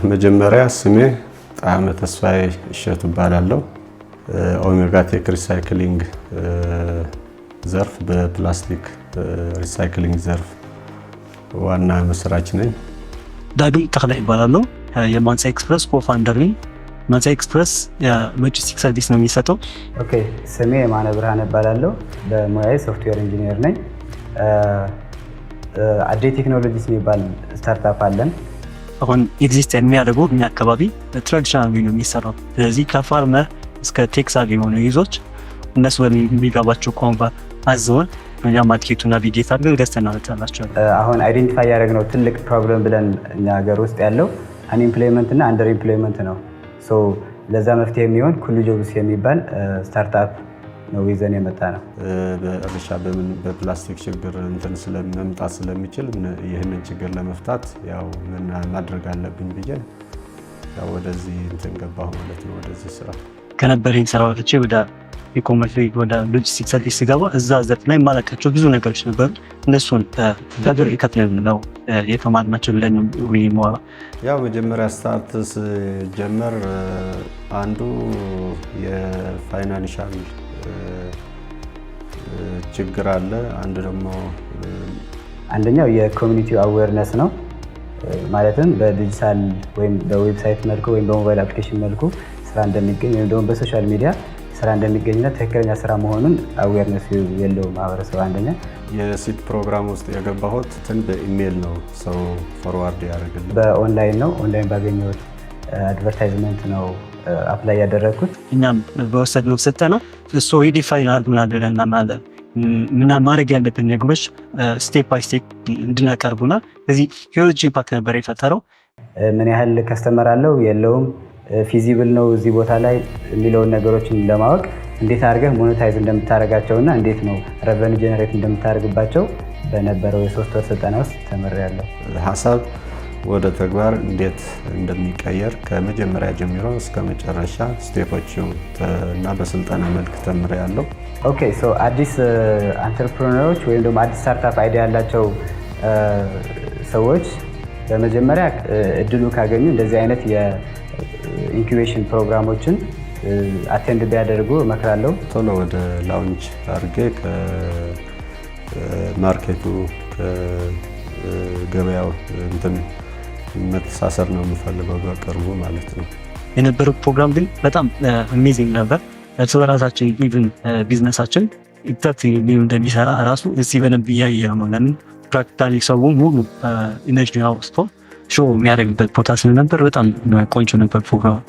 መጀመሪያ ስሜ ጣዕመ ተስፋዬ እሸቱ እባላለሁ። ኦሜጋ ቴክ ሪሳይክሊንግ ዘርፍ በፕላስቲክ ሪሳይክሊንግ ዘርፍ ዋና መስራች ነኝ። ዳግም ተክላይ እባላለሁ። የማንሳ ኤክስፕረስ ኮፋውንደር ነኝ። ማንሳ ኤክስፕረስ የሎጂስቲክ ሰርቪስ ነው የሚሰጠው። ኦኬ፣ ስሜ የማነ ብርሃን እባላለሁ። በሙያዬ ሶፍትዌር ኢንጂነር ነኝ። አዴ ቴክኖሎጂስ የሚባል ስታርታፕ አለን። አሁን ኤግዚስት የሚያደርገው እኛ አካባቢ ትራዲሽናል ነው የሚሰራው። ስለዚህ ከፋርመር እስከ ቴክሳል የሆኑ ይዞች እነሱ በሚገባቸው ቋንቋ አዘውን እኛ ማርኬቱን ናቪጌት አድርገን ገዝተን እናመጣላቸዋለን። አሁን አይዴንቲፋይ ያደረግነው ትልቅ ፕሮብለም ብለን እኛ ሀገር ውስጥ ያለው አንኢምፕሎይመንት እና አንደር ኢምፕሎይመንት ነው። ሶ ለዛ መፍትሄ የሚሆን ኩሉ ጆብስ የሚባል ስታርታፕ ነው ይዘን የመጣ ነው። በእርሻ በፕላስቲክ ችግር እንትን ስለመምጣት ስለሚችል ይህንን ችግር ለመፍታት ያው ምን ማድረግ አለብኝ ብዬ ያው ወደዚህ እንትን ገባሁ ማለት ነው። ወደዚህ ስራ ከነበረኝ ስራ ወጥቼ ወደ ኢኮመርስ ወደ ሎጂስቲክ ሰርቪስ ስገባ እዛ ዘርፍ ላይ ማለቃቸው ብዙ ነገሮች ነበሩ። እነሱን በግር ከፍለን ነው የተማርናቸው ብለን የሚሞራ ያው መጀመሪያ ስታርት ጀመር አንዱ የፋይናንሻል ችግር አለ። አንዱ ደግሞ አንደኛው የኮሚኒቲ አዌርነስ ነው። ማለትም በዲጂታል ወይም በዌብሳይት መልኩ ወይም በሞባይል አፕሊኬሽን መልኩ ስራ እንደሚገኝ ወይም ደግሞ በሶሻል ሚዲያ ስራ እንደሚገኝና ትክክለኛ ስራ መሆኑን አዌርነስ የለው ማህበረሰብ። አንደኛ የሲት ፕሮግራም ውስጥ የገባሁት በኢሜል ነው ሰው ፎርዋርድ ያደርግልኝ። በኦንላይን ነው። ኦንላይን ባገኘሁት አድቨርታይዝመንት ነው አፕላይ ያደረግኩት። እኛም በወሰድነው ስልጠና እሱ ሪዲፋይን አድርገናል ማለት ምና ማድረግ ያለብን ነገሮች ስቴፕ ባይ ስቴፕ እንድናቀርቡና እዚህ ሂውጅ ኢምፓክት ነበር የፈጠረው። ምን ያህል ከስተመር አለው የለውም፣ ፊዚብል ነው እዚህ ቦታ ላይ የሚለውን ነገሮችን ለማወቅ እንዴት አድርገህ ሞኔታይዝ እንደምታደርጋቸውና እንዴት ነው ረቨኒ ጀነሬት እንደምታደርግባቸው በነበረው የ3 ወር ስልጠና ውስጥ ተምሬያለሁ። ሀሳብ ወደ ተግባር እንዴት እንደሚቀየር ከመጀመሪያ ጀምሮ እስከ መጨረሻ ስቴፖች እና በስልጠና መልክ ተምሬያለሁ። ኦኬ፣ ሶ አዲስ አንትርፕረነሮች ወይም ደግሞ አዲስ ስታርታፕ አይዲያ ያላቸው ሰዎች በመጀመሪያ እድሉ ካገኙ እንደዚህ አይነት የኢንኩቤሽን ፕሮግራሞችን አቴንድ ቢያደርጉ እመክራለሁ። ቶሎ ወደ ላውንች አድርጌ ከማርኬቱ ከገበያው እንትን መተሳሰር ነው የምፈልገው በቅርቡ ማለት ነው። የነበረው ፕሮግራም ግን በጣም አሜዚንግ ነበር። እርስ በራሳችን ኢቭን ቢዝነሳችን ኢንተርት እንደሚሰራ ራሱ እዚህ በደንብ እያየ ነው። ለምን ፕራክቲካሊ ሰው ሙሉ ኢነርጂ አውጥቶ ሾው የሚያደርግበት ቦታ ስለነበር በጣም ቆንጆ ነበር ፕሮግራም።